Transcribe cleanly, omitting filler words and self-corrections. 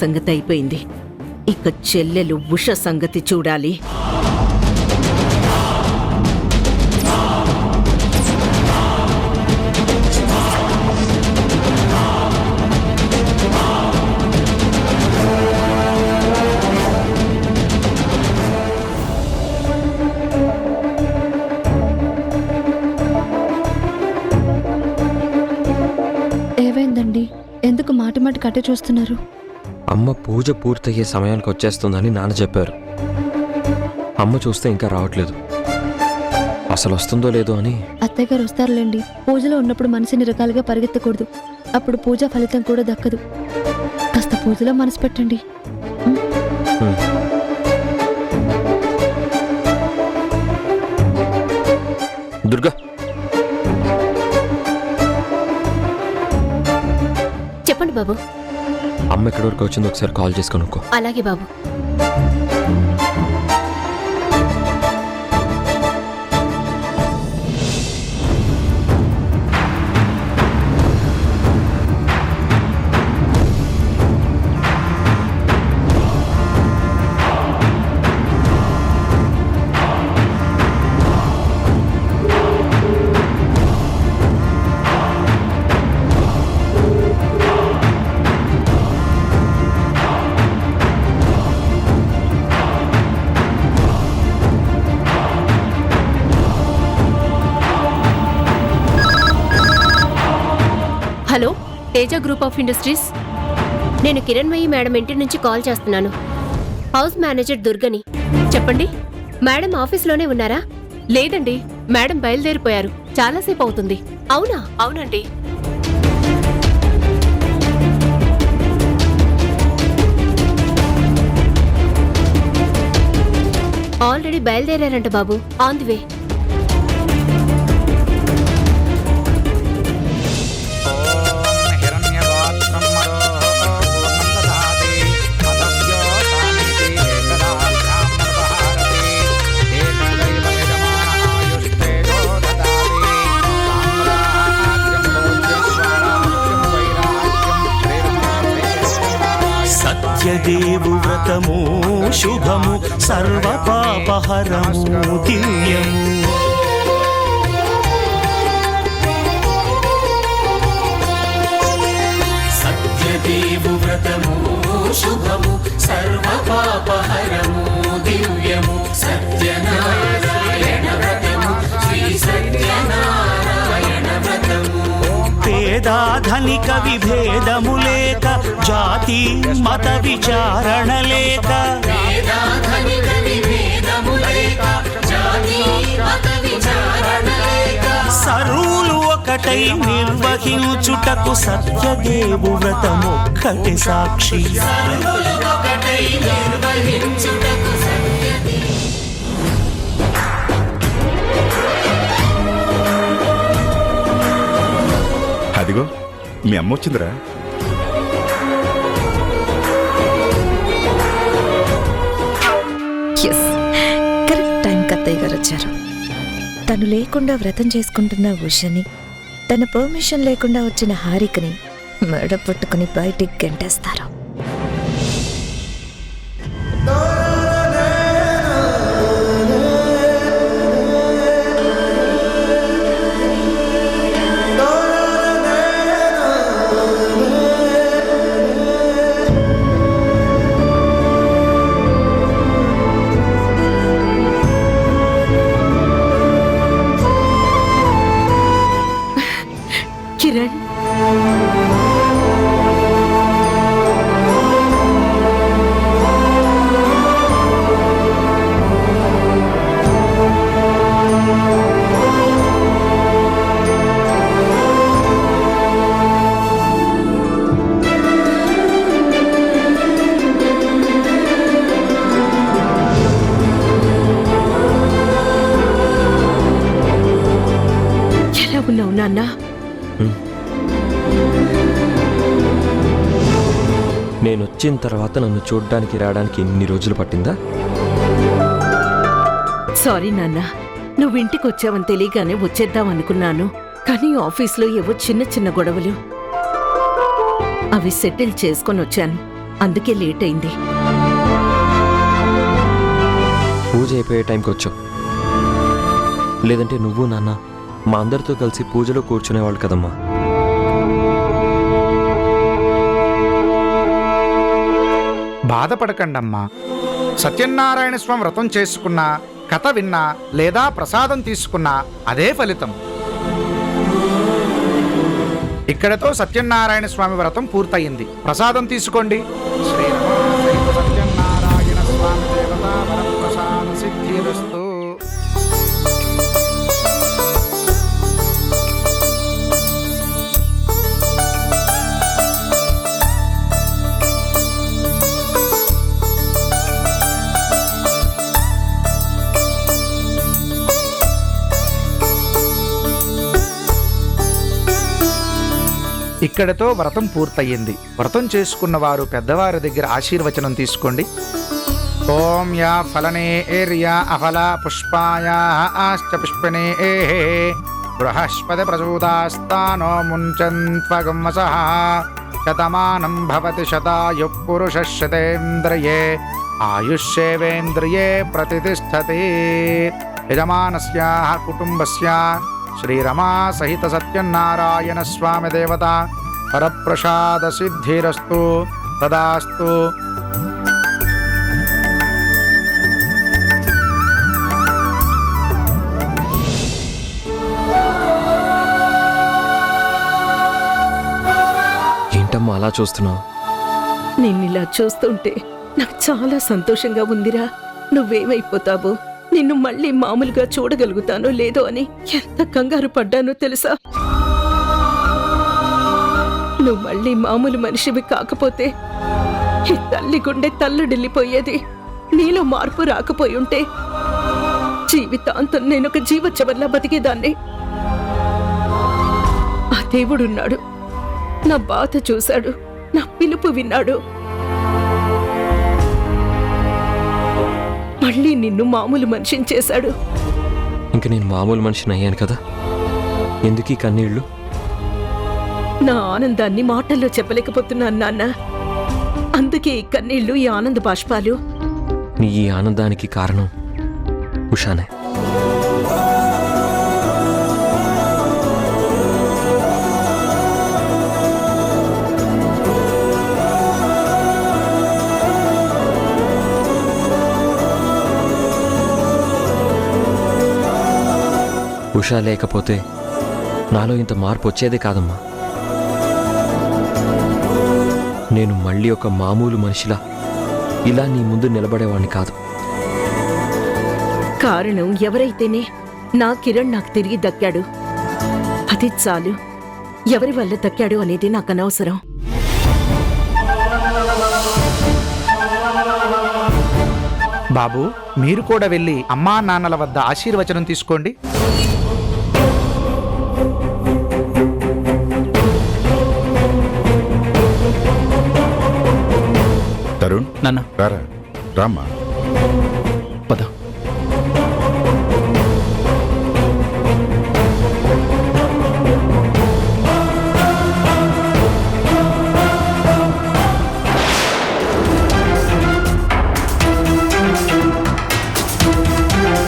సంగతి అయిపోయింది. ఇక చెల్లెలు ఉష సంగతి చూడాలి. ఏమైందండి? ఎందుకు మాటి మాటి కట్టే చూస్తున్నారు? అమ్మ పూజ పూర్తయ్యే సమయానికి వచ్చేస్తుందని నాన్న చెప్పారు. అమ్మ చూస్తే ఇంకా రావట్లేదు. అసలు వస్తుందో లేదో అని. అత్తయ్య గారు వస్తారులేండి. పూజలో ఉన్నప్పుడు మనసుని రకాలుగా పరిగెత్తకూడదు. అప్పుడు పూజ ఫలితం కూడా దక్కదు. కాస్త పూజలో మనసు పెట్టండి. దుర్గా, చెప్పండి బాబు. అమ్మ ఎక్కడి వరకు వచ్చిందో ఒకసారి కాల్ చేసి కనుక్కో. అలాగే బాబు. Hello, Teja group of industries. నేను కిరణ్మయి మేడం ఇంటి నుంచి కాల్ చేస్తున్నాను. హౌస్ మేనేజర్ దుర్గని. చెప్పండి. మేడం ఆఫీస్లోనే ఉన్నారా? లేదండి, మేడం బయలుదేరిపోయారు. చాలాసేపు అవుతుంది. అవునా? అవునండి. ఆల్రెడీ బయలుదేరారంట బాబు. On the way. సత్యదేవు వ్రతము శుభము సర్వ పాపహరము దివ్యము. సత్యదేవు వ్రతము శుభము సర్వ పాపహరము దివ్యము. సత్యనారాయణ వ్రతము శ్రీ సత్యనారాయణ వ్రతము. పేదాధనిక విభేదము లేక, జాతి మత విచారణ లేక, సరువులు ఒకటై నిర్వహించుటకు సత్యదేవు వ్రతమొక్కటి సాక్షి. అదిగో మీ అమ్మ వచ్చిందిరా. కరెక్ట్ టైంకి అత్తయ్య గారు వచ్చారు. తను లేకుండా వ్రతం చేసుకుంటున్న ఉషని, తన పర్మిషన్ లేకుండా వచ్చిన హారికని మెడ పట్టుకుని బయటికి గెంటేస్తారు. కిరణ్, ఎలా ఉన్నావు నాన్న? నేను వచ్చిన తర్వాత నన్ను చూడ్డానికి రావడానికి ఎన్ని రోజులు పట్టిందా? సారీ నాన్న, నువ్వు ఇంటికి వచ్చావని తెలియగానే వచ్చేద్దాం అనుకున్నాను. కానీ ఆఫీస్లో ఏవో చిన్న చిన్న గొడవలు, అవి సెటిల్ చేసుకొని వచ్చాను. అందుకే లేట్ అయింది. పూజ అయిపోయే టైంకి వచ్చావు. లేదంటే నువ్వు నాన్న మా అందరితో కలిసి పూజలో కూర్చునేవాళ్ళు కదమ్మా. బాధపడకండమ్మా. సత్యనారాయణ స్వామి వ్రతం చేసుకున్నా, కథ విన్నా లేదా ప్రసాదం తీసుకున్నా అదే ఫలితం. ఇక్కడతో సత్యనారాయణ స్వామి వ్రతం పూర్తయింది. ప్రసాదం తీసుకోండి. సత్యనారాయణ స్వామి దేవతా వరప్రసాద సిద్ధిరస్తు. ఇక్కడతో వ్రతం పూర్తయింది. వ్రతం చేసుకున్న వారు పెద్దవారి దగ్గర ఆశీర్వచనం తీసుకోండి. ఓం యా ఫలనే ఏర్యా అఫల పుష్పాయా ఆశ్చ పుష్పనే బృహస్పతి ప్రచోదాస్తానో ముంచన్త్వగమ్మసః శతమానం భవతి శతాయు పురుష శతేంద్రియే ఆయుష్యేవేంద్రియే ప్రతిష్టతి. యజమానస్యాః కుటుంబస్య శ్రీరమా సహిత సత్యనారాయణ స్వామి దేవత వరప్రసాద సిద్ధిరస్తు. తదాస్తు. ఏంటమ్మా అలా చూస్తున్నావు? నిన్నిలా చూస్తుంటే నాకు చాలా సంతోషంగా ఉందిరా. నువ్వేమైపోతావో, నిన్ను మళ్ళీ మామూలుగా చూడగలుగుతానో లేదో అని ఎంత కంగారు పడ్డానో తెలుసా? నువ్వు మళ్ళీ మామూలు మనిషివి కాకపోతే ఈ తల్లి గుండె తల్లుడిల్లిపోయేది. నీలో మార్పు రాకపోయి ఉంటే జీవితాంతం నేనొక జీవచ్చవర్లా బతికేదాన్ని. ఆ దేవుడున్నాడు, నా బాధ చూశాడు, నా పిలుపు విన్నాడు. మళ్ళీ నిన్ను మామూలు మనిషిని చేశాడు. ఇంక నేను మామూలు మనిషిని అయ్యాను కదా, ఎందుకీ కన్నీళ్ళు? నా ఆనందాన్ని మాటల్లో చెప్పలేకపోతున్నాను నాన్న. అందుకే ఈ కన్నీళ్లు, ఈ ఆనంద బాష్పాలు. నీ ఈ ఆనందానికి కారణం ఉషానే. ఉషా లేకపోతే నాలో ఇంత మార్పు వచ్చేదే కాదమ్మా. నేను మళ్ళీ ఒక మామూలు మనిషిలా ఇలా నీ ముందు నిలబడేవాణ్ణి కాదు. కారణం ఎవరైతేనే నా కిరణ్ నాకు తిరిగి దక్కాడు. అది చాలు. ఎవరి వల్ల దక్కాడు అనేది నాకు అనవసరం. బాబు, మీరు కూడా వెళ్ళి అమ్మా నాన్నల వద్ద ఆశీర్వచనం తీసుకోండి. తరుణ్ నాన్న రారా రామ్మా. పద.